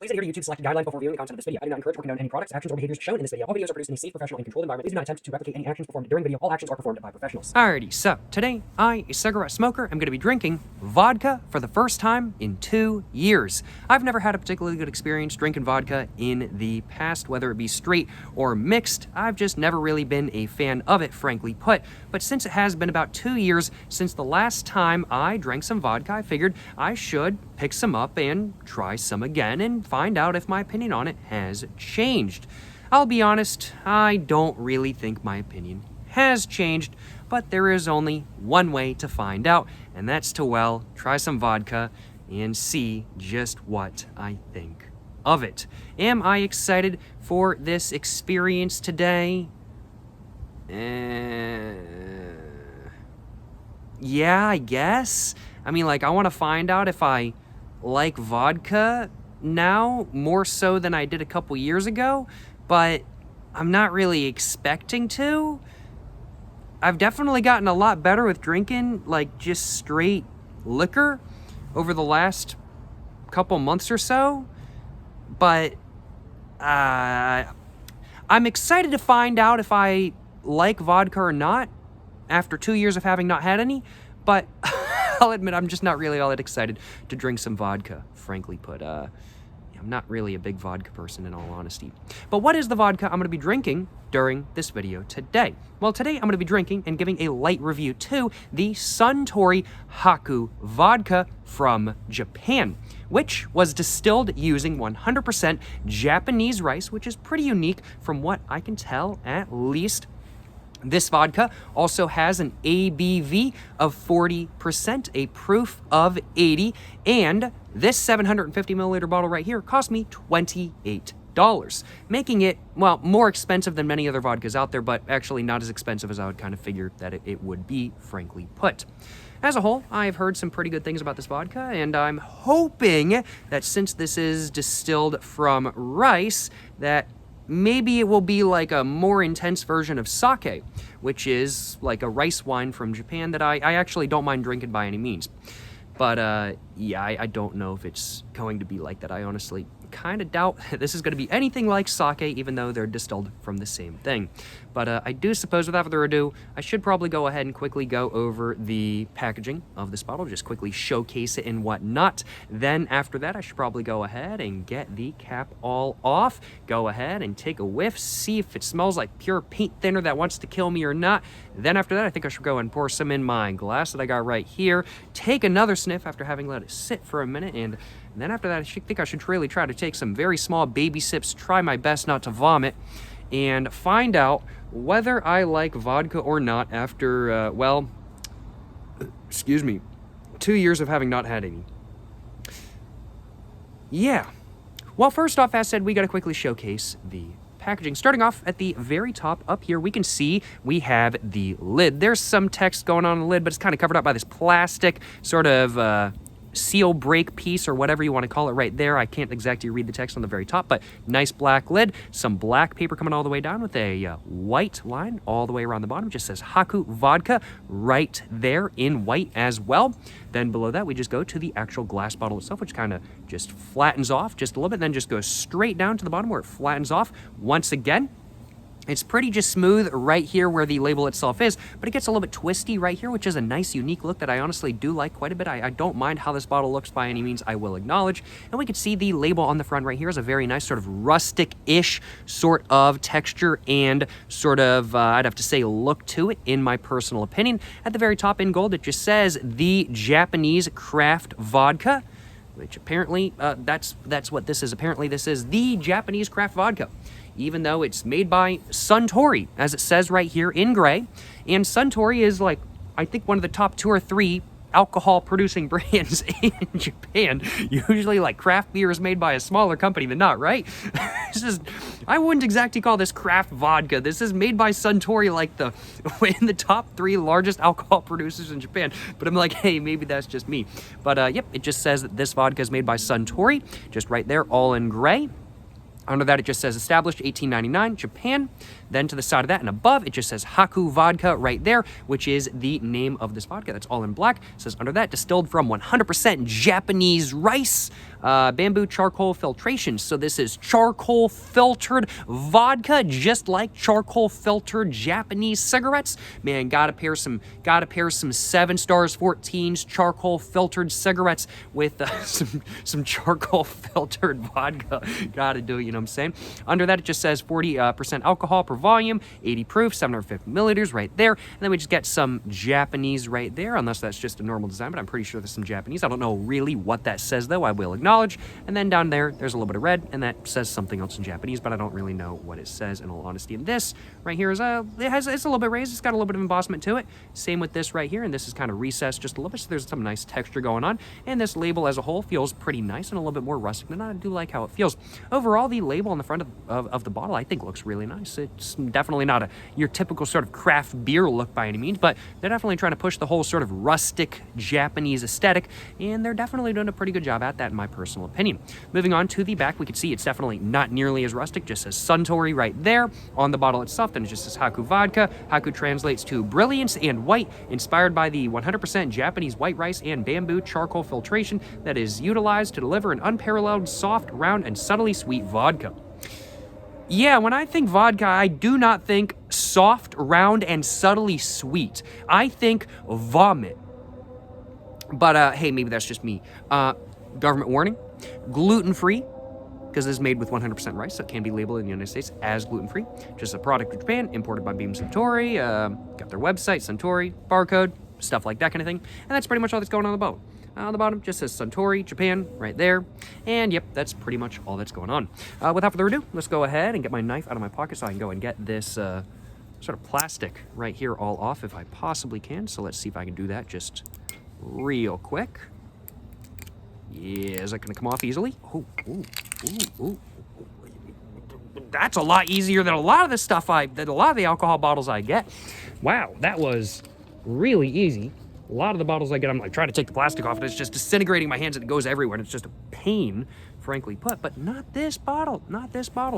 Please adhere to YouTube's selected guidelines before viewing the content of this video. I do not encourage or condone any products, actions, or behaviors shown in this video. All videos are produced in a safe, professional, and controlled environment. Please do not attempt to replicate any actions performed during the video. All actions are performed by professionals. Alrighty, so today, I, a cigarette smoker, am going to be drinking vodka for the first time in 2 years. I've never had a particularly good experience drinking vodka in the past, whether it be straight or mixed. I've just never really been a fan of it, frankly put. But since it has been about 2 years since the last time I drank some vodka, I figured I should pick some up and try some again and find out if my opinion on it has changed. I'll be honest, I don't really think my opinion has changed, but there is only one way to find out, and that's to, well, try some vodka and see just what I think of it. Am I excited for this experience today? Yeah, I guess. I mean, like, I want to find out if I like vodka now more so than I did a couple years ago, but I'm not really expecting to. I've definitely gotten a lot better with drinking, like, just straight liquor over the last couple months or so, but I'm excited to find out if I like vodka or not after 2 years of having not had any, but I'll admit I'm just not really all that excited to drink some vodka, frankly put. I'm not really a big vodka person in all honesty. But what is the vodka I'm going to be drinking during this video today? Well, today I'm going to be drinking and giving a light review to the Suntory Haku vodka from Japan, which was distilled using 100% Japanese rice, which is pretty unique from what I can tell at least. This vodka also has an ABV of 40%, a proof of 80, and this 750 milliliter bottle right here cost me $28, making it, well, more expensive than many other vodkas out there, but actually not as expensive as I would kind of figure that it would be, frankly put. As a whole, I've heard some pretty good things about this vodka, and I'm hoping that since this is distilled from rice, that maybe it will be like a more intense version of sake, which is like a rice wine from Japan that I actually don't mind drinking by any means. But yeah, I don't know if it's going to be like that. I honestly kind of doubt this is going to be anything like sake, even though they're distilled from the same thing. But I do suppose, without further ado, I should probably go ahead and quickly go over the packaging of this bottle, just quickly showcase it and whatnot. Then after that, I should probably go ahead and get the cap all off, go ahead and take a whiff, see if it smells like pure paint thinner that wants to kill me or not. Then after that, I think I should go and pour some in my glass that I got right here, take another sniff after having let it sit for a minute, and then after that, I think I should really try to take some very small baby sips, try my best not to vomit, and find out whether I like vodka or not after, well, excuse me, 2 years of having not had any. Yeah. Well, first off, as said, we got to quickly showcase the packaging. Starting off at the very top up here, we can see we have the lid. There's some text going on the lid, but it's kind of covered up by this plastic sort of seal break piece or whatever you want to call it right there. I can't exactly read the text on the very top, but nice black lid, some black paper coming all the way down with a white line all the way around the bottom. It just says Haku Vodka right there in white as well. Then below that, we just go to the actual glass bottle itself, which kind of just flattens off just a little bit, then just goes straight down to the bottom where it flattens off once again. It's pretty just smooth right here where the label itself is, but it gets a little bit twisty right here, which is a nice, unique look that I honestly do like quite a bit. I don't mind how this bottle looks by any means, I will acknowledge. And we can see the label on the front right here is a very nice sort of rustic-ish sort of texture and sort of, I'd have to say, look to it, in my personal opinion. At the very top in gold, it just says the Japanese craft vodka, which apparently, that's what this is. Apparently, this is the Japanese craft vodka, even though it's made by Suntory, as it says right here in gray. And Suntory is, like, I think one of the top 2 or 3 alcohol-producing brands in Japan. Usually, like, craft beer is made by a smaller company than not, right? This is, I wouldn't exactly call this craft vodka. This is made by Suntory, like, in the top 3 largest alcohol producers in Japan. But I'm like, hey, maybe that's just me. But, yep, it just says that this vodka is made by Suntory, just right there, all in gray. Under that, it just says established 1899, Japan. Then to the side of that and above, it just says Haku Vodka right there, which is the name of this vodka. That's all in black. It says under that, distilled from 100% Japanese rice, bamboo charcoal filtration. So this is charcoal filtered vodka, just like charcoal filtered Japanese cigarettes. Man, gotta pair some 7 stars 14s charcoal filtered cigarettes with some charcoal filtered vodka. Gotta do it, you know what I'm saying? Under that, it just says 40% alcohol per volume, 80 proof, 750 milliliters right there. And then we just get some Japanese right there, unless that's just a normal design, but I'm pretty sure there's some Japanese. I don't know really what that says, though, I will acknowledge. And then down there's a little bit of red, and that says something else in Japanese, but I don't really know what it says, in all honesty. And this right here is it's a little bit raised. It's got a little bit of embossment to it. Same with this right here, and this is kind of recessed just a little bit, so there's some nice texture going on. And this label as a whole feels pretty nice and a little bit more rustic, and I do like how it feels. Overall, the label on the front of the bottle, I think, looks really nice. It's definitely not your typical sort of craft beer look by any means, but they're definitely trying to push the whole sort of rustic Japanese aesthetic, and they're definitely doing a pretty good job at that, in my personal opinion. Moving on to the back, we can see it's definitely not nearly as rustic, just says Suntory right there on the bottle itself, then it just says Haku Vodka. Haku translates to brilliance and white, inspired by the 100% Japanese white rice and bamboo charcoal filtration that is utilized to deliver an unparalleled, soft, round, and subtly sweet vodka. Yeah, when I think vodka, I do not think soft, round, and subtly sweet. I think vomit. But, hey, maybe that's just me. Government warning, gluten-free, because this is made with 100% rice, so it can be labeled in the United States as gluten-free. Just a product of Japan, imported by Beam Suntory, got their website, Suntory, barcode, stuff like that kind of thing. And that's pretty much all that's going on the bottle. On the bottom just says Suntory, Japan, right there. And yep, that's pretty much all that's going on. Without further ado, let's go ahead and get my knife out of my pocket so I can go and get this sort of plastic right here all off if I possibly can. So let's see if I can do that just real quick. Yeah, is that going to come off easily? Oh, ooh, ooh, ooh. That's a lot easier than a lot of the stuff than a lot of the alcohol bottles I get. Wow, that was really easy. A lot of the bottles I get, I'm like trying to take the plastic off and it's just disintegrating my hands and it goes everywhere and it's just a pain, frankly put, but not this bottle,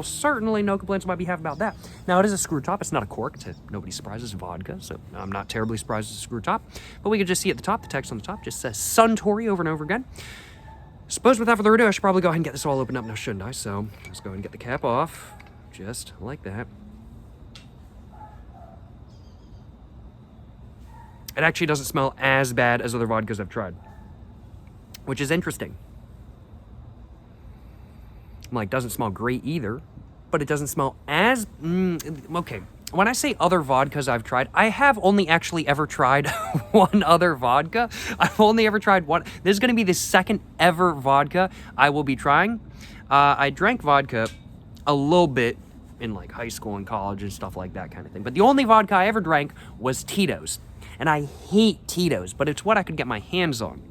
Certainly no complaints on my behalf about that. Now it is a screw top, it's not a cork, to nobody's surprise, it's vodka, so I'm not terribly surprised it's a screw top, but we can just see at the top, the text on the top just says Suntory over and over again. Suppose without further ado, I should probably go ahead and get this all opened up now, shouldn't I? So let's go ahead and get the cap off, just like that. It actually doesn't smell as bad as other vodkas I've tried, which is interesting. I'm like, doesn't smell great either, but it doesn't smell as, okay. When I say other vodkas I've tried, I have only actually ever tried one other vodka. I've only ever tried one. This is going to be the second ever vodka I will be trying. I drank vodka a little bit in like high school and college and stuff like that kind of thing. But the only vodka I ever drank was Tito's. And I hate Tito's, but it's what I could get my hands on.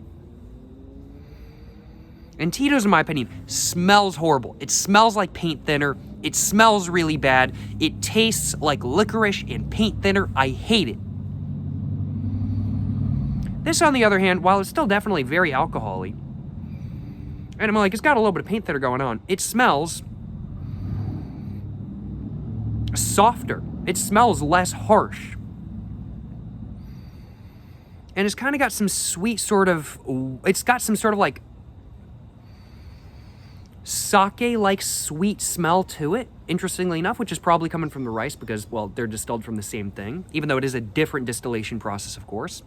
And Tito's, in my opinion, smells horrible. It smells like paint thinner. It smells really bad. It tastes like licorice and paint thinner. I hate it. This, on the other hand, while it's still definitely very alcohol-y, and I'm like, it's got a little bit of paint thinner going on, it smells softer. It smells less harsh. And it's kind of got some sweet sort of, it's got some sort of like sake-like sweet smell to it, interestingly enough, which is probably coming from the rice because, well, they're distilled from the same thing, even though it is a different distillation process, of course.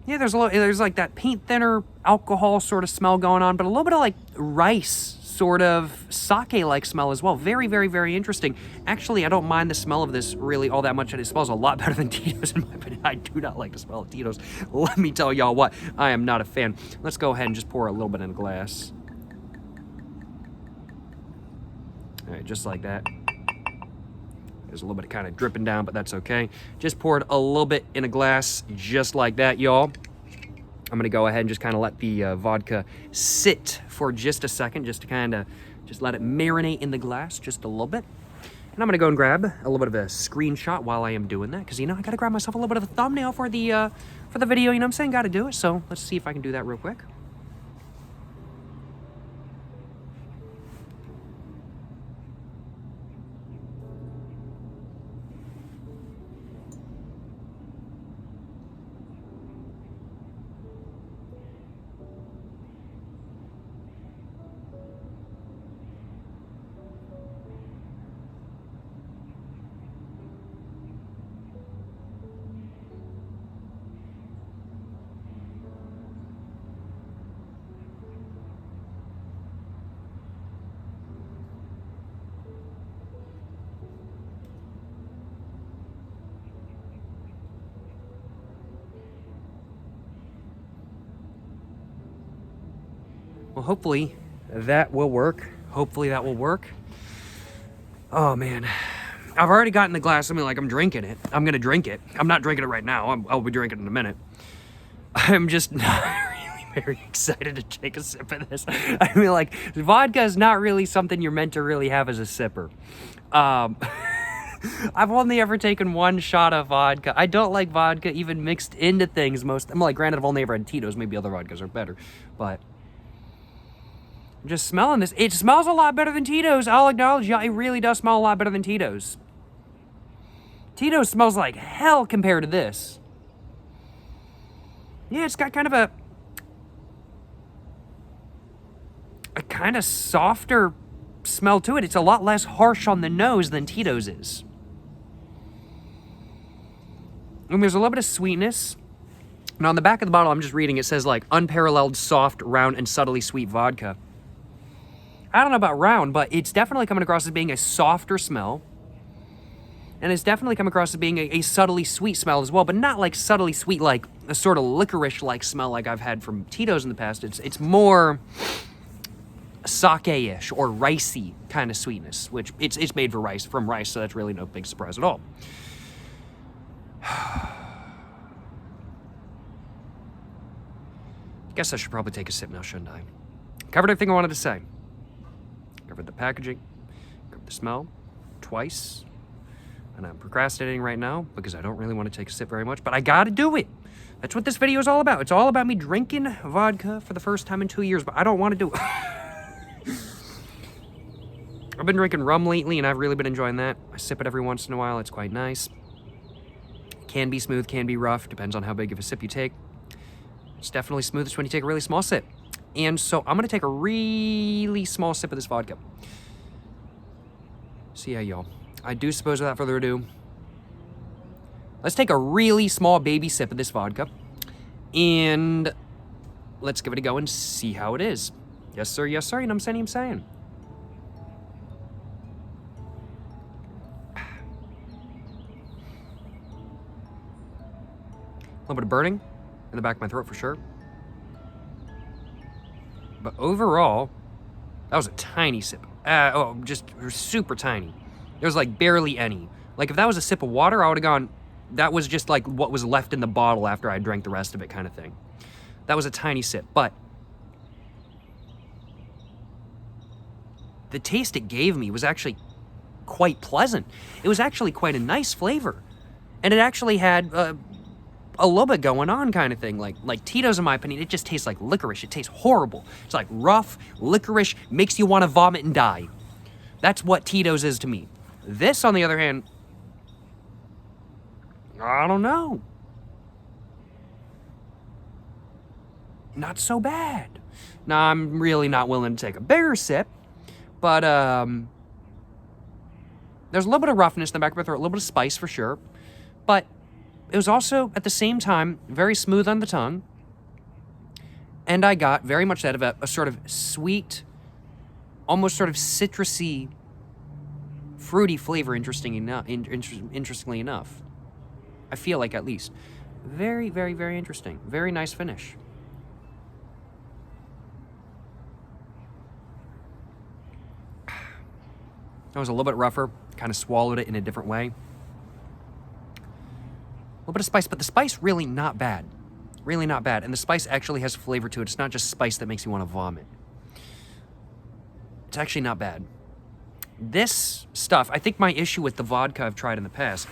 Yeah, there's like that paint thinner alcohol sort of smell going on, but a little bit of like rice sort of sake-like smell as well. Very, very, very interesting. Actually, I don't mind the smell of this really all that much, and it smells a lot better than Tito's in my opinion. I do not like the smell of Tito's. Let me tell y'all what, I am not a fan. Let's go ahead and just pour a little bit in a glass. All right, just like that. There's a little bit of kind of dripping down, but that's okay. Just poured a little bit in a glass, just like that, y'all. I'm gonna go ahead and just kind of let the vodka sit for just a second, just to kind of just let it marinate in the glass just a little bit. And I'm gonna go and grab a little bit of a screenshot while I am doing that, because, you know, I gotta grab myself a little bit of a thumbnail for the video, you know what I'm saying? Gotta do it, so let's see if I can do that real quick. Well, hopefully that will work. Hopefully that will work. Oh, man. I've already gotten the glass. I mean, like, I'm drinking it. I'm going to drink it. I'm not drinking it right now. I'll be drinking it in a minute. I'm just not really very excited to take a sip of this. I mean, like, vodka is not really something you're meant to really have as a sipper. I've only ever taken one shot of vodka. I don't like vodka even mixed into things I'm like, granted, I've only ever had Tito's. Maybe other vodkas are better. But I'm just smelling this. It smells a lot better than Tito's. I'll acknowledge you. It really does smell a lot better than Tito's. Tito's smells like hell compared to this. Yeah, it's got kind of a kind of softer smell to it. It's a lot less harsh on the nose than Tito's is. And there's a little bit of sweetness. And on the back of the bottle, I'm just reading, it says like unparalleled, soft, round, and subtly sweet vodka. I don't know about round, but it's definitely coming across as being a softer smell. And it's definitely come across as being a subtly sweet smell as well, but not like subtly sweet, like a sort of licorice-like smell like I've had from Tito's in the past. It's more sake-ish or ricey kind of sweetness, which it's made from rice, so that's really no big surprise at all. Guess I should probably take a sip now, shouldn't I? Covered everything I wanted to say. Covered the packaging, covered the smell, twice. And I'm procrastinating right now because I don't really want to take a sip very much, but I gotta do it. That's what this video is all about. It's all about me drinking vodka for the first time in 2 years, but I don't want to do it. I've been drinking rum lately, and I've really been enjoying that. I sip it every once in a while. It's quite nice. Can be smooth, can be rough. Depends on how big of a sip you take. It's definitely smoothest when you take a really small sip. And so I'm going to take a really small sip of this vodka. So yeah, y'all. I do suppose without further ado, let's take a really small baby sip of this vodka. And let's give it a go and see how it is. Yes, sir. Yes, sir. You know what I'm saying? A little bit of burning in the back of my throat for sure. But overall, that was a tiny sip. Just super tiny. There was like barely any. Like if that was a sip of water, I would have gone, that was just like what was left in the bottle after I drank the rest of it kind of thing. That was a tiny sip, but the taste it gave me was actually quite pleasant. It was actually quite a nice flavor. And it actually had a little bit going on kind of thing. Like Tito's, in my opinion, it just tastes like licorice. It tastes horrible. It's like rough licorice, makes you want to vomit and die. That's what Tito's is to me. This, on the other hand, I don't know. Not so bad. Now, I'm really not willing to take a bigger sip, but there's a little bit of roughness in the back of my throat, a little bit of spice for sure, but it was also, at the same time, very smooth on the tongue, and I got very much out of a sort of sweet, almost sort of citrusy, fruity flavor, interestingly enough. I feel like, at least. Very, very, very interesting. Very nice finish. That was a little bit rougher. Kind of swallowed it in a different way. A little bit of spice, but the spice really not bad. Really not bad. And the spice actually has flavor to it. It's not just spice that makes you want to vomit. It's actually not bad. This stuff, I think my issue with the vodka I've tried in the past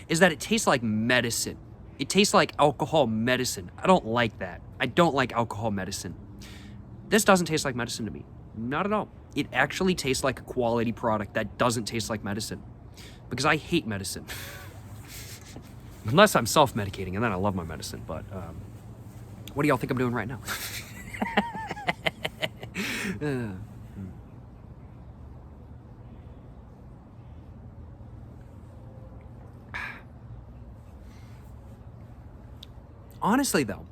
is that it tastes like medicine. It tastes like alcohol medicine. I don't like that. I don't like alcohol medicine. This doesn't taste like medicine to me. Not at all. It actually tastes like a quality product that doesn't taste like medicine. Because I hate medicine. Unless I'm self-medicating, and then I love my medicine. But what do y'all think I'm doing right now? Honestly, though,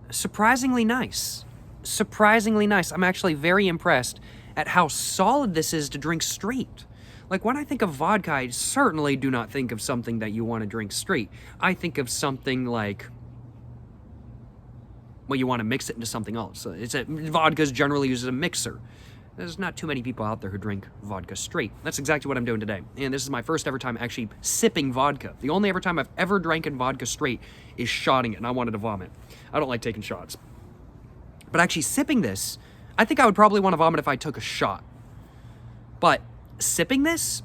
surprisingly nice. Surprisingly nice. I'm actually very impressed at how solid this is to drink straight. Like, when I think of vodka, I certainly do not think of something that you want to drink straight. I think of something like well, you want to mix it into something else. Vodka is generally used as a mixer. There's not too many people out there who drink vodka straight. That's exactly what I'm doing today. And this is my first ever time actually sipping vodka. The only ever time I've ever drank vodka straight is shotting it, and I wanted to vomit. I don't like taking shots. But actually sipping this, I think I would probably want to vomit if I took a shot. But sipping this,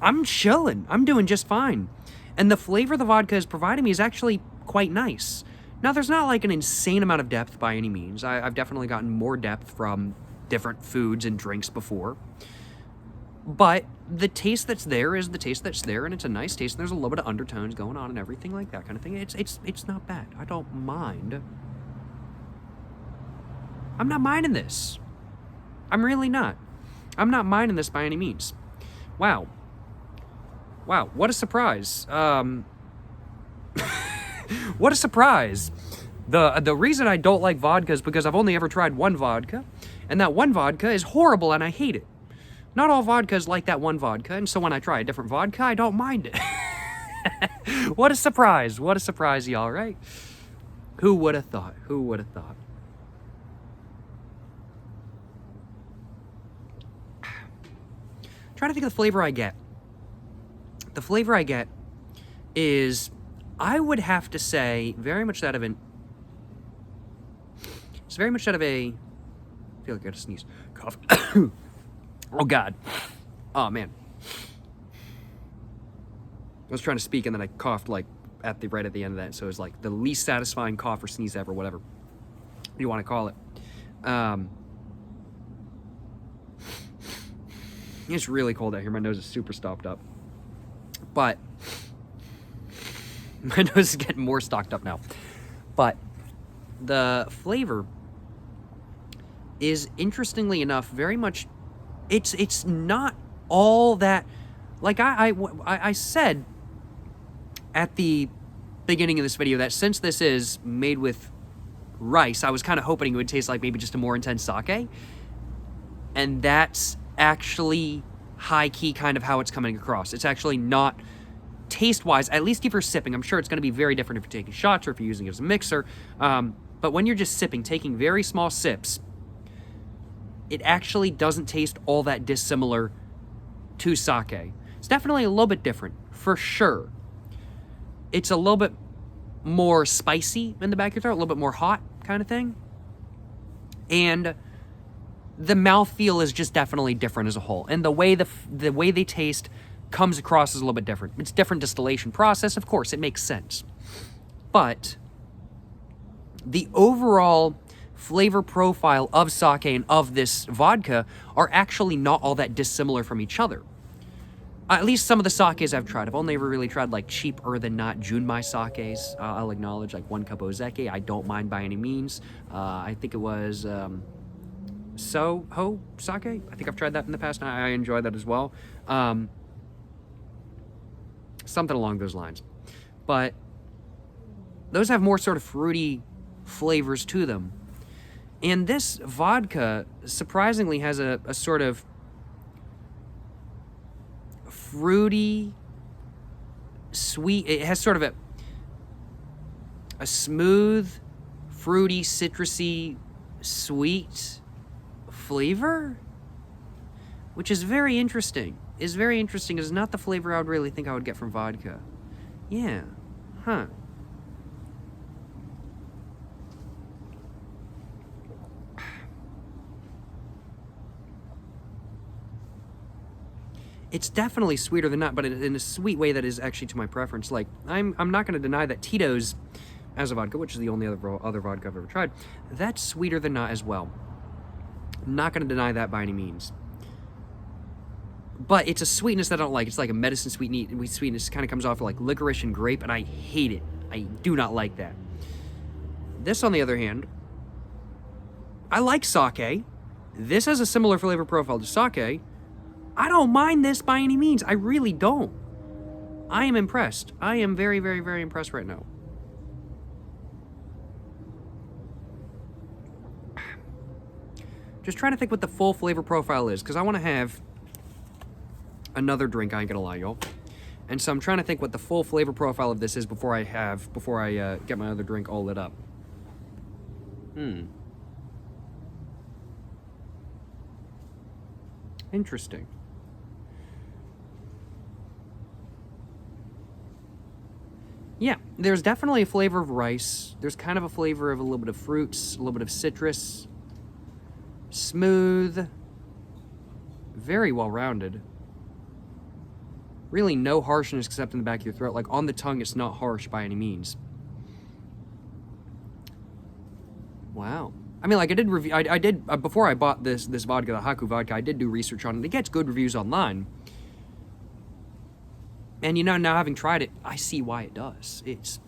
I'm chilling. I'm doing just fine. And the flavor the vodka is providing me is actually quite nice. Now, there's not like an insane amount of depth by any means. I've definitely gotten more depth from different foods and drinks before. But the taste that's there is the taste that's there, and it's a nice taste, and there's a little bit of undertones going on and everything like that kind of thing. It's not bad. I don't mind. I'm not minding this. I'm really not. I'm not minding this by any means. Wow. Wow, what a surprise. What a surprise. The reason I don't like vodka is because I've only ever tried one vodka, and that one vodka is horrible and I hate it. Not all vodka is like that one vodka, and so when I try a different vodka, I don't mind it. What a surprise. What a surprise, y'all, right? Who would have thought? Who would have thought? Trying to think of the flavor I get. The flavor I get is, I would have to say, very much that of an... It's very much that of a... I feel like I gotta sneeze. Cough. Oh, God. Oh, man. I was trying to speak and then I coughed, like, right at the end of that. So it was like the least satisfying cough or sneeze ever, whatever you want to call it. It's really cold out here. My nose is super stopped up. But my nose is getting more stocked up now. But the flavor is, interestingly enough, very much... It's not all that... Like I said at the beginning of this video that since this is made with rice, I was kind of hoping it would taste like maybe just a more intense sake. And that's actually high-key kind of how it's coming across. It's actually not, taste-wise, at least if you're sipping. I'm sure it's going to be very different if you're taking shots or if you're using it as a mixer. But when you're just sipping, taking very small sips, it actually doesn't taste all that dissimilar to sake. It's definitely a little bit different, for sure. It's a little bit more spicy in the back of your throat, a little bit more hot kind of thing. And the mouthfeel is just definitely different as a whole. And the way they taste comes across as a little bit different. It's different distillation process, of course, it makes sense. But the overall flavor profile of sake and of this vodka are actually not all that dissimilar from each other. At least some of the sakes I've tried. I've only ever really tried like cheaper than not Junmai sakes. I'll acknowledge, like one cup ozeki. I don't mind by any means. I think it was Soho sake. I think I've tried that in the past, and I enjoy that as well. Something along those lines. But those have more sort of fruity flavors to them. And this vodka surprisingly has a sort of fruity, sweet, it has sort of a smooth, fruity, citrusy, sweet flavor, which is very interesting. It's very interesting. It's not the flavor I would really think I would get from vodka. Yeah. Huh. It's definitely sweeter than that, but in a sweet way that is actually to my preference. Like, I'm not going to deny that Tito's as a vodka, which is the only other vodka I've ever tried, that's sweeter than not as well. I'm not going to deny that by any means. But it's a sweetness that I don't like. It's like a medicine sweetness. It kind of comes off like licorice and grape, and I hate it. I do not like that. This, on the other hand, I like sake. This has a similar flavor profile to sake. I don't mind this by any means. I really don't. I am impressed. I am very, very, very impressed right now. Just trying to think what the full flavor profile is, because I want to have another drink, I ain't gonna lie, y'all. And so I'm trying to think what the full flavor profile of this is before I get my other drink all lit up. Interesting. Yeah, there's definitely a flavor of rice. There's kind of a flavor of a little bit of fruits, a little bit of citrus. Smooth. Very well-rounded. Really no harshness except in the back of your throat. Like, on the tongue, it's not harsh by any means. Wow. I mean, like, I did review... I did... before I bought this vodka, the Haku vodka, I did do research on it. It gets good reviews online. And, you know, now having tried it, I see why it does. It's...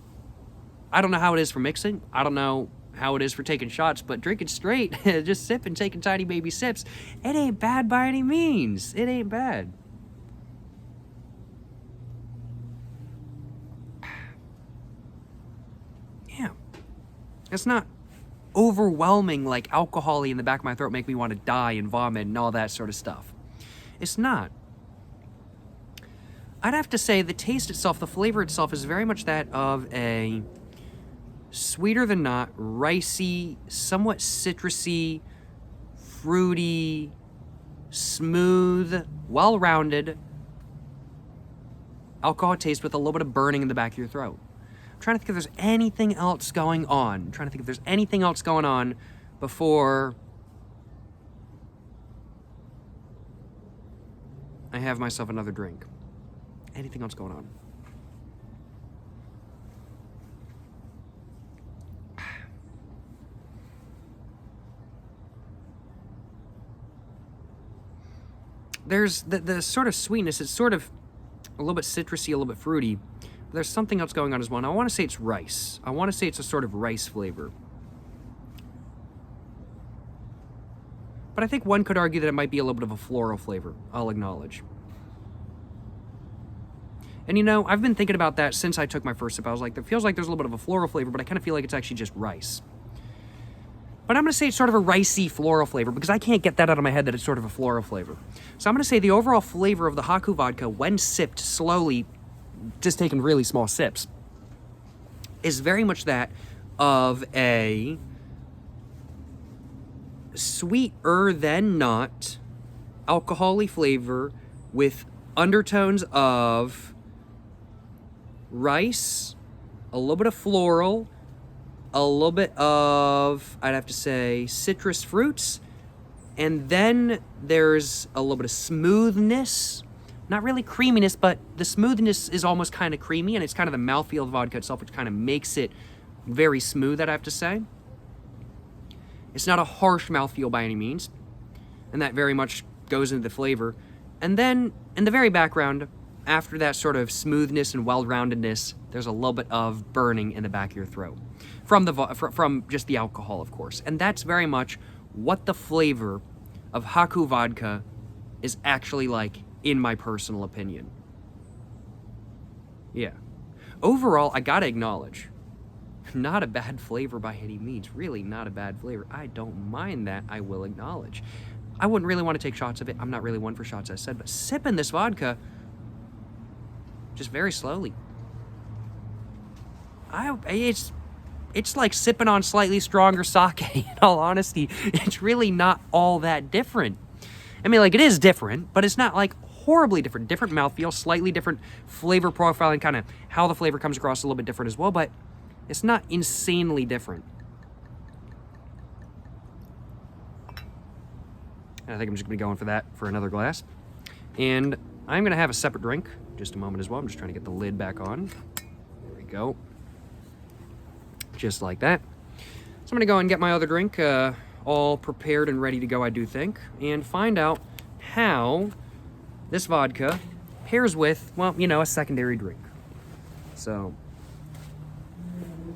I don't know how it is for mixing. I don't know how it is for taking shots, but drinking straight, just sipping, taking tiny baby sips, it ain't bad by any means. It ain't bad. Yeah. It's not overwhelming, like alcohol-y in the back of my throat, make me want to die and vomit and all that sort of stuff. It's not. I'd have to say the taste itself, the flavor itself, is very much that of a sweeter than not, ricey, somewhat citrusy, fruity, smooth, well-rounded alcohol taste with a little bit of burning in the back of your throat. I'm trying to think if there's anything else going on. I'm trying to think if there's anything else going on before I have myself another drink. Anything else going on? There's the sort of sweetness. It's sort of a little bit citrusy, a little bit fruity. There's something else going on as well. And I want to say it's rice. I want to say it's a sort of rice flavor. But I think one could argue that it might be a little bit of a floral flavor. I'll acknowledge. And you know, I've been thinking about that since I took my first sip. I was like, it feels like there's a little bit of a floral flavor, but I kind of feel like it's actually just rice. But I'm going to say it's sort of a ricey floral flavor because I can't get that out of my head that it's sort of a floral flavor. So I'm going to say the overall flavor of the Haku vodka, when sipped slowly, just taking really small sips, is very much that of a sweeter than not alcohol-y flavor with undertones of rice, a little bit of floral, a little bit of, I'd have to say, citrus fruits, and then there's a little bit of smoothness. Not really creaminess, but the smoothness is almost kind of creamy, and it's kind of the mouthfeel of the vodka itself, which kind of makes it very smooth, I'd have to say. It's not a harsh mouthfeel by any means, and that very much goes into the flavor. And then, in the very background, after that sort of smoothness and well-roundedness, there's a little bit of burning in the back of your throat. From just the alcohol, of course. And that's very much what the flavor of Haku vodka is actually like, in my personal opinion. Yeah. Overall, I gotta acknowledge, not a bad flavor by any means. Really not a bad flavor. I don't mind that, I will acknowledge. I wouldn't really want to take shots of it. I'm not really one for shots, as I said, but sipping this vodka just very slowly. It's like sipping on slightly stronger sake, in all honesty. It's really not all that different. I mean, like, it is different, but it's not, like, horribly different. Different mouthfeel, slightly different flavor profile, and kind of how the flavor comes across a little bit different as well, but it's not insanely different. And I think I'm just going to be going for that for another glass. And I'm going to have a separate drink. Just a moment as well. I'm just trying to get the lid back on. There we go. Just like that. So I'm going to go and get my other drink all prepared and ready to go, I do think, and find out how this vodka pairs with, well, you know, a secondary drink. So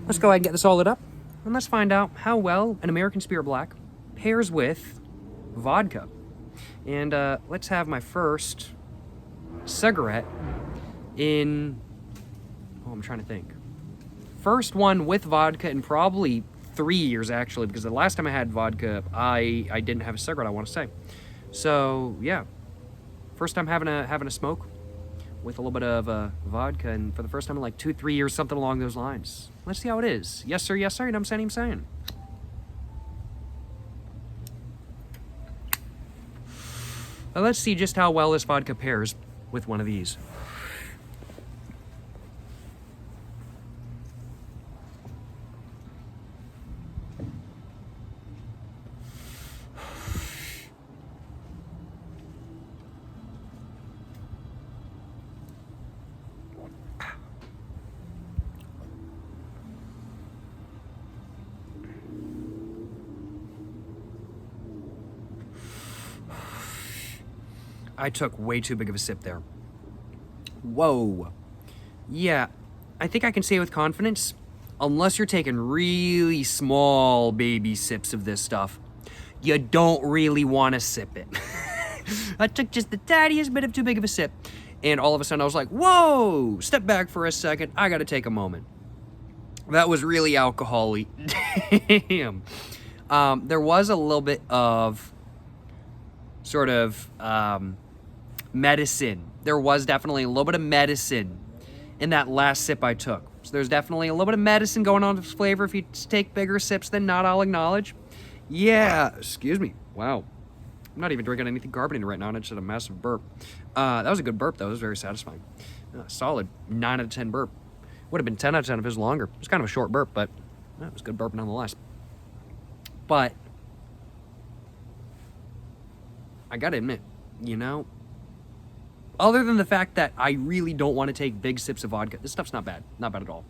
let's go ahead and get this all lit up, and let's find out how well an American Spirit Black pairs with vodka. And let's have my first cigarette in, oh, I'm trying to think. First one with vodka in probably 3 years, actually, because the last time I had vodka, I didn't have a cigarette, I want to say. So, yeah. First time having a smoke with a little bit of vodka, and for the first time in like 2-3 years, something along those lines. Let's see how it is. Yes, sir, you know what I'm saying? But let's see just how well this vodka pairs with one of these. I took way too big of a sip there. Whoa. Yeah, I think I can say with confidence, unless you're taking really small baby sips of this stuff, you don't really want to sip it. I took just the tiniest bit of too big of a sip, and all of a sudden I was like, whoa, step back for a second, I gotta take a moment. That was really alcohol-y. Damn. There was a little bit of sort of medicine. There was definitely a little bit of medicine in that last sip I took. So there's definitely a little bit of medicine going on with this flavor. If you take bigger sips than not, I'll acknowledge. Yeah, excuse me. Wow. I'm not even drinking anything carbonated right now, and I just had a massive burp. That was a good burp, though. It was very satisfying. Solid 9 out of 10 burp. Would have been 10 out of 10 if it was longer. It was kind of a short burp, but it was a good burp nonetheless. But I gotta admit, you know, other than the fact that I really don't want to take big sips of vodka, this stuff's not bad. Not bad at all.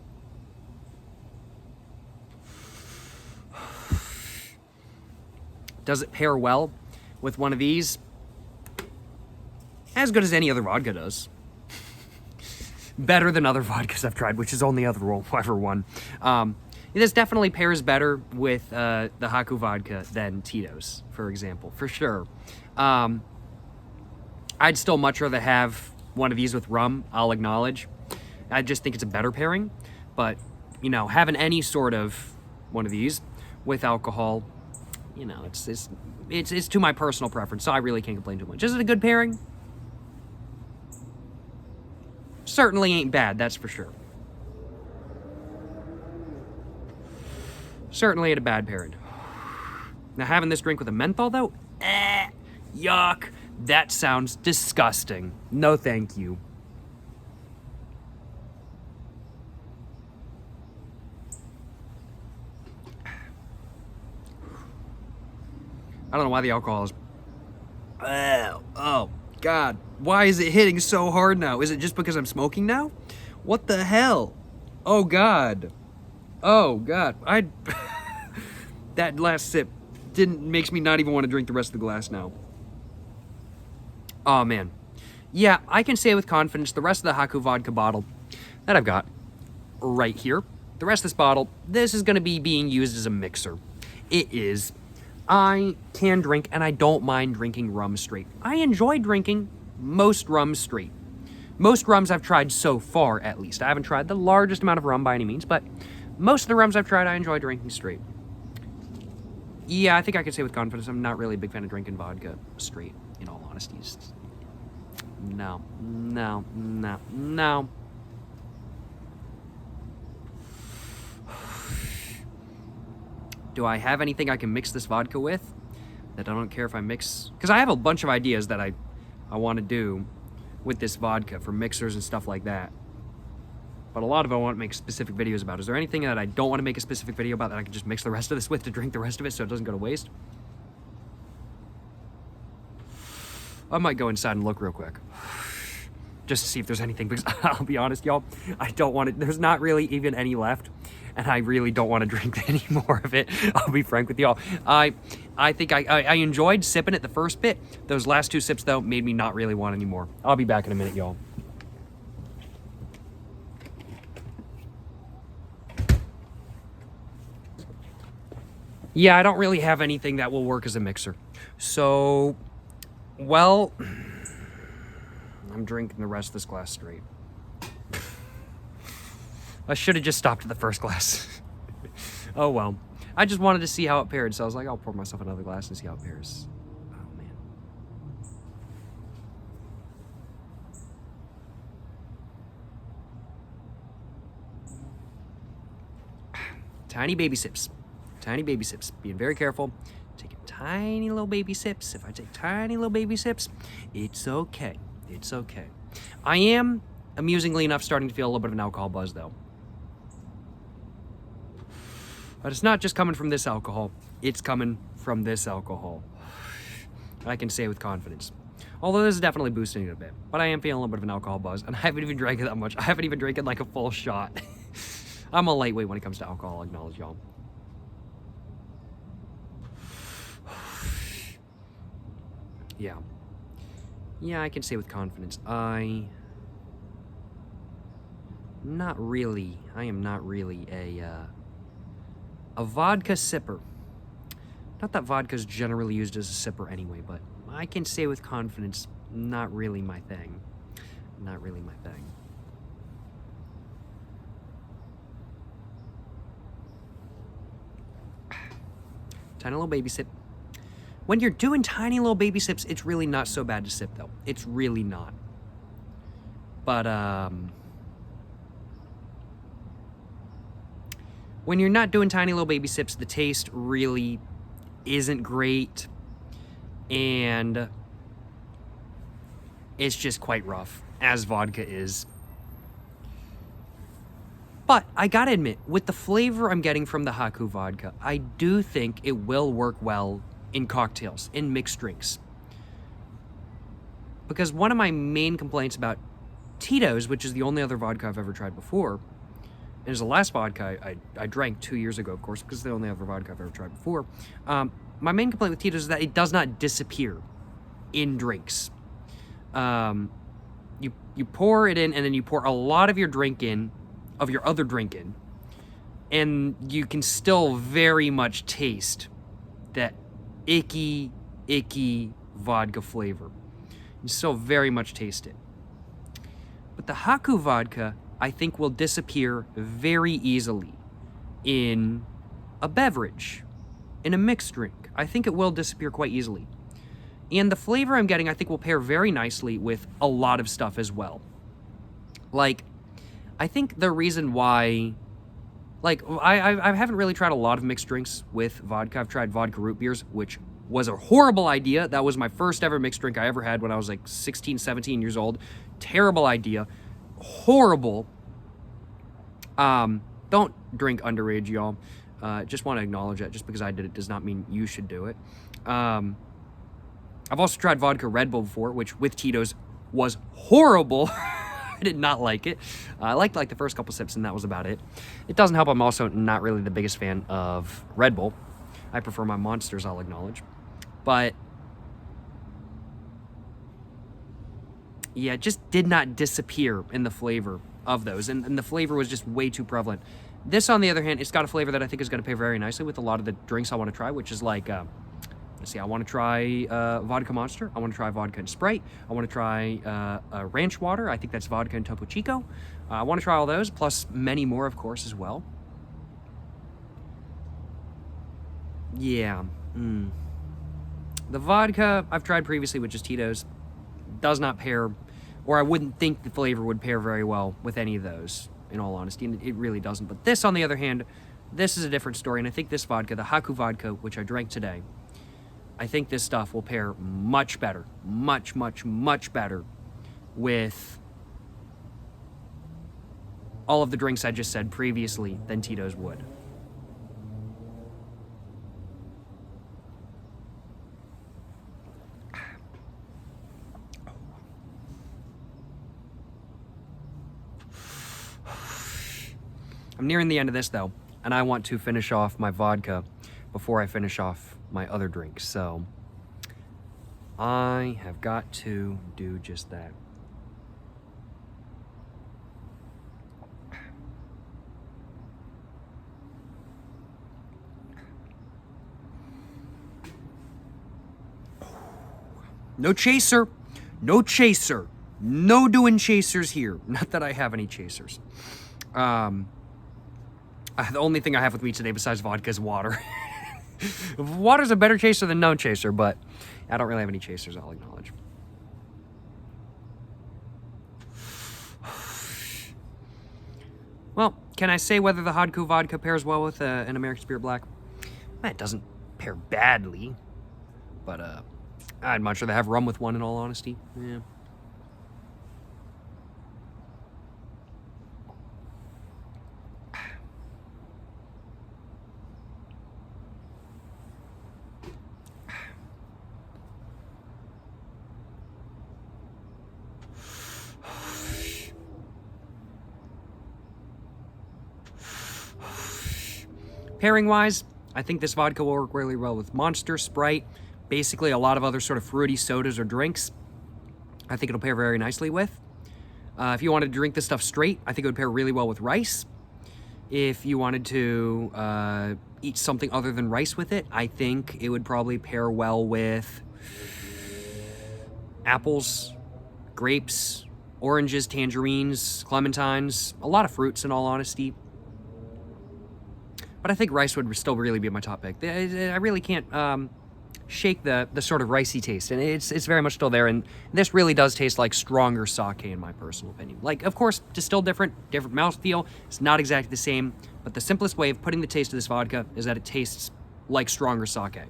Does it pair well with one of these? As good as any other vodka does. Better than other vodkas I've tried, which is only ever one. This definitely pairs better with the Haku vodka than Tito's, for example, for sure. I'd still much rather have one of these with rum, I'll acknowledge. I just think it's a better pairing. But, you know, having any sort of one of these with alcohol, you know, it's to my personal preference, so I really can't complain too much. Is it a good pairing? Certainly ain't bad, that's for sure. Certainly ain't a bad pairing. Now, having this drink with a menthol, though? Yuck. That sounds disgusting. No, thank you. I don't know why the alcohol is... Oh, God. Why is it hitting so hard now? Is it just because I'm smoking now? What the hell? Oh, God. Oh, God. That last sip makes me not even want to drink the rest of the glass now. Oh, man. Yeah, I can say with confidence the rest of the Haku vodka bottle that I've got right here, the rest of this bottle, this is going to be being used as a mixer. It is. I can drink, and I don't mind drinking rum straight. I enjoy drinking most rum straight. Most rums I've tried so far, at least. I haven't tried the largest amount of rum by any means, but most of the rums I've tried, I enjoy drinking straight. Yeah, I think I can say with confidence I'm not really a big fan of drinking vodka straight, in all honesty. No. Do I have anything I can mix this vodka with that I don't care if I mix? Because I have a bunch of ideas that I want to do with this vodka for mixers and stuff like that. But a lot of it I want to make specific videos about. Is there anything that I don't want to make a specific video about that I can just mix the rest of this with to drink the rest of it so it doesn't go to waste? I might go inside and look real quick. Just to see if there's anything, because I'll be honest, y'all, I don't want it. There's not really even any left, and I really don't want to drink any more of it. I'll be frank with y'all. I think I enjoyed sipping it the first bit. Those last two sips, though, made me not really want any more. I'll be back in a minute, y'all. Yeah, I don't really have anything that will work as a mixer. So, well, I'm drinking the rest of this glass straight. I should have just stopped at the first glass. Oh, well. I just wanted to see how it paired, so I was like, I'll pour myself another glass and see how it pairs. Oh, man. Tiny baby sips. Tiny baby sips. Being very careful. Taking tiny little baby sips, it's okay. It's okay. I am, amusingly enough, starting to feel a little bit of an alcohol buzz, though. But it's not just coming from this alcohol. It's coming from this alcohol. I can say with confidence. Although this is definitely boosting it a bit. But I am feeling a little bit of an alcohol buzz, and I haven't even drank it that much. I haven't even drank it like a full shot. I'm a lightweight when it comes to alcohol, I'll acknowledge y'all. Yeah. Yeah, I can say with confidence. I am not really a vodka sipper. Not that vodka's generally used as a sipper anyway, but I can say with confidence, not really my thing. Not really my thing. Tiny little baby sip. When you're doing tiny little baby sips, it's really not so bad to sip, though. It's really not. But, when you're not doing tiny little baby sips, the taste really isn't great. And it's just quite rough, as vodka is. But I gotta admit, with the flavor I'm getting from the Haku vodka, I do think it will work well in cocktails, in mixed drinks. Because one of my main complaints about Tito's, which is the only other vodka I've ever tried before, and is the last vodka I drank 2 years ago, of course, because it's the only other vodka I've ever tried before. My main complaint with Tito's is that it does not disappear in drinks. You pour it in, and then you pour a lot of your drink in, of your other drink in, and you can still very much taste that icky vodka flavor. You still very much taste it. But the Haku vodka, I think, will disappear very easily in a beverage, in a mixed drink. I think it will disappear quite easily. And the flavor I'm getting, I think, will pair very nicely with a lot of stuff as well. Like, I think the reason why... Like, I haven't really tried a lot of mixed drinks with vodka. I've tried vodka root beers, which was a horrible idea. That was my first ever mixed drink I ever had when I was like 16, 17 years old. Terrible idea. Horrible. Don't drink underage, y'all. Just want to acknowledge that. Just because I did it does not mean you should do it. I've also tried vodka Red Bull before, which with Tito's was horrible. I did not like it. I liked like the first couple sips, and that was about it. It doesn't help I'm also not really the biggest fan of Red Bull. I prefer my Monsters, I'll acknowledge. But yeah, it just did not disappear in the flavor of those, and the flavor was just way too prevalent. This, on the other hand, it's got a flavor that I think is going to pair very nicely with a lot of the drinks I want to try, which is like... let's see, I want to try Vodka Monster. I want to try Vodka and Sprite. I want to try Ranch Water. I think that's Vodka and Topo Chico. I want to try all those, plus many more, of course, as well. Yeah. The vodka I've tried previously, which is Tito's, does not pair, or I wouldn't think the flavor would pair very well with any of those, in all honesty, and it really doesn't. But this, on the other hand, this is a different story, and I think this vodka, the Haku vodka, which I drank today, I think this stuff will pair much better, much better with all of the drinks I just said previously than Tito's would. I'm nearing the end of this, though, and I want to finish off my vodka before I finish off my other drinks, so I have got to do just that. No chaser, no chaser, no doing chasers here. Not that I have any chasers. The only thing I have with me today besides vodka is water. Water's a better chaser than no chaser, but I don't really have any chasers, I'll acknowledge. Well, can I say whether the Haku vodka pairs well with an American Spirit Black? It doesn't pair badly. But I'd much rather have rum with one, in all honesty. Yeah. Pairing-wise, I think this vodka will work really well with Monster, Sprite, basically a lot of other sort of fruity sodas or drinks. I think it'll pair very nicely with. If you wanted to drink this stuff straight, I think it would pair really well with rice. If you wanted to eat something other than rice with it, I think it would probably pair well with apples, grapes, oranges, tangerines, clementines, a lot of fruits in all honesty. But I think rice would still really be my top pick. I really can't shake the sort of ricey taste, and it's very much still there. And this really does taste like stronger sake, in my personal opinion. Like, of course, distilled different mouthfeel. It's not exactly the same, but the simplest way of putting the taste of this vodka is that it tastes like stronger sake.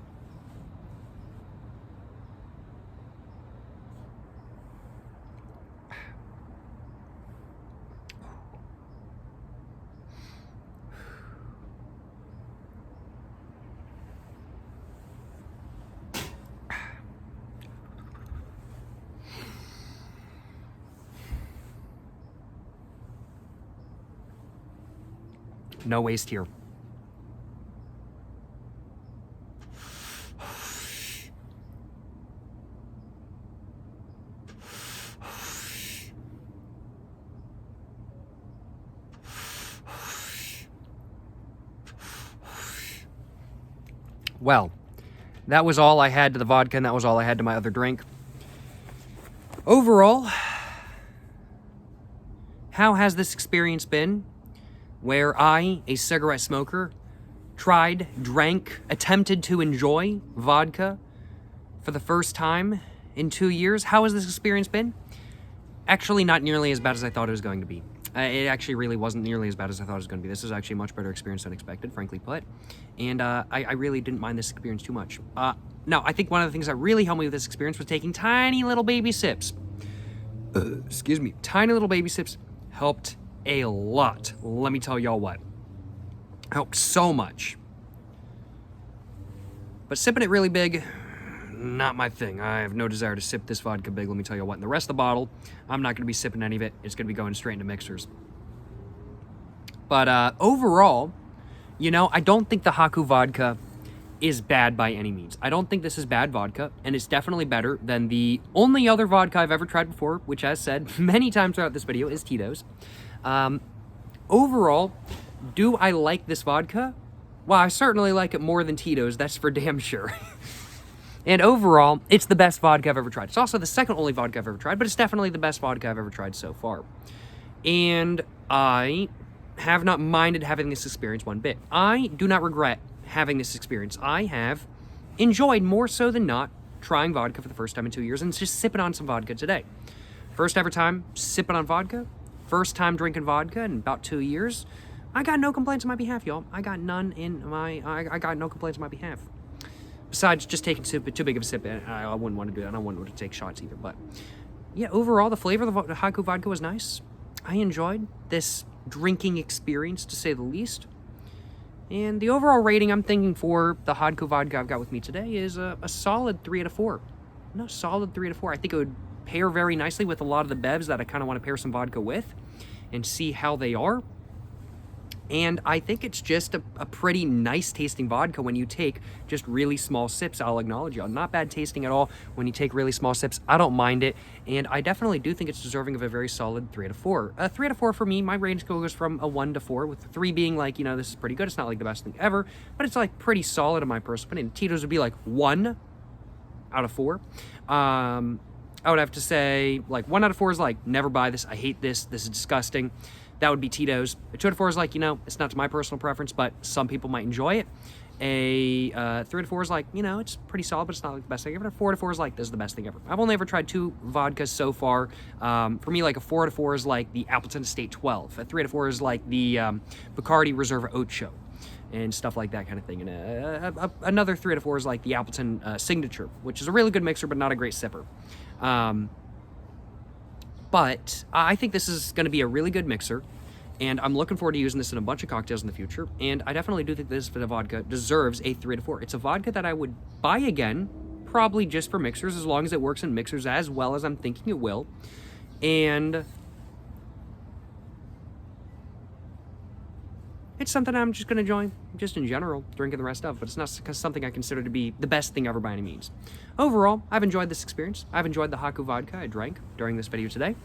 No waste here. Well, that was all I had to the vodka, and that was all I had to my other drink. Overall, how has this experience been? Where I, a cigarette smoker, tried, drank, attempted to enjoy vodka for the first time in 2 years. How has this experience been? Actually, not nearly as bad as I thought it was going to be. It actually really wasn't nearly as bad as I thought it was going to be. This is actually a much better experience than expected, frankly put. And I really didn't mind this experience too much. Now, I think one of the things that really helped me with this experience was taking tiny little baby sips. Excuse me. Tiny little baby sips helped a lot. Let me tell y'all what. Helped so much. But sipping it really big, not my thing. I have no desire to sip this vodka big, let me tell you what. And the rest of the bottle, I'm not going to be sipping any of it. It's going to be going straight into mixers. But overall, you know, I don't think the Haku vodka is bad by any means. I don't think this is bad vodka, and it's definitely better than the only other vodka I've ever tried before, which, as said many times throughout this video, is Tito's. Overall, do I like this vodka? Well, I certainly like it more than Tito's, that's for damn sure. And overall, it's the best vodka I've ever tried. It's also the second only vodka I've ever tried, but it's definitely the best vodka I've ever tried so far. And I have not minded having this experience one bit. I do not regret having this experience. I have enjoyed more so than not trying vodka for the first time in 2 years and just sipping on some vodka today. First ever time sipping on vodka. First time drinking vodka in about 2 years. I got no complaints on my behalf, y'all. I got no complaints on my behalf. Besides just taking too big of a sip, I wouldn't want to do that. I don't want to take shots either. But yeah, overall, the flavor of the Haku vodka was nice. I enjoyed this drinking experience, to say the least. And the overall rating I'm thinking for the Haku vodka I've got with me today is a solid 3 out of 4. No, solid 3 out of 4. I think it would pair very nicely with a lot of the bevs that I kind of want to pair some vodka with and see how they are. And I think it's just a pretty nice tasting vodka when you take just really small sips. I'll acknowledge y'all. Not bad tasting at all when you take really small sips. I don't mind it. And I definitely do think it's deserving of a very solid 3 out of 4. 3 out of 4 for me, my range goes from a 1 to 4, with 3 being like, you know, this is pretty good. It's not like the best thing ever, but it's like pretty solid in my personal opinion. Tito's would be like 1 out of 4. I would have to say like 1 out of 4 is like, never buy this. I hate this. This is disgusting. That would be Tito's. A 2 out of 4 is like, you know, it's not to my personal preference, but some people might enjoy it. A 3 out of 4 is like, you know, it's pretty solid, but it's not like the best thing ever. A 4 out of 4 is like, this is the best thing ever. I've only ever tried 2 vodkas so far. For me, like a 4 out of 4 is like the Appleton Estate 12. A 3 out of 4 is like the Bacardi Reserva Ocho. and stuff like that kind of thing. And another 3 out of 4 is like the Appleton Signature, which is a really good mixer, but not a great sipper. But I think this is going to be a really good mixer, and I'm looking forward to using this in a bunch of cocktails in the future. And I definitely do think this vodka deserves a 3 out of 4. It's a vodka that I would buy again, probably just for mixers, as long as it works in mixers as well as I'm thinking it will. And it's something I'm just going to enjoy, just in general, drinking the rest of, but it's not something I consider to be the best thing ever by any means. Overall, I've enjoyed this experience. I've enjoyed the Haku vodka I drank during this video today,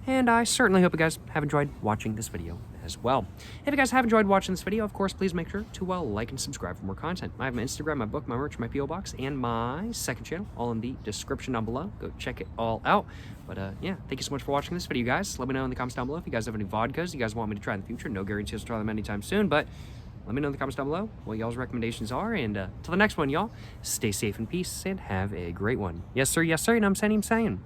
and I certainly hope you guys have enjoyed watching this video as well. If you guys have enjoyed watching this video, of course, please make sure to like and subscribe for more content. I have my Instagram, my book, my merch, my P.O. Box, and my second channel, all in the description down below. Go check it all out. But yeah, thank you so much for watching this video, guys. Let me know in the comments down below if you guys have any vodkas you guys want me to try in the future. No guarantees to try them anytime soon, but let me know in the comments down below what y'all's recommendations are. And till the next one, y'all, stay safe in peace and have a great one. Yes, sir. Yes, sir. You know what I'm saying?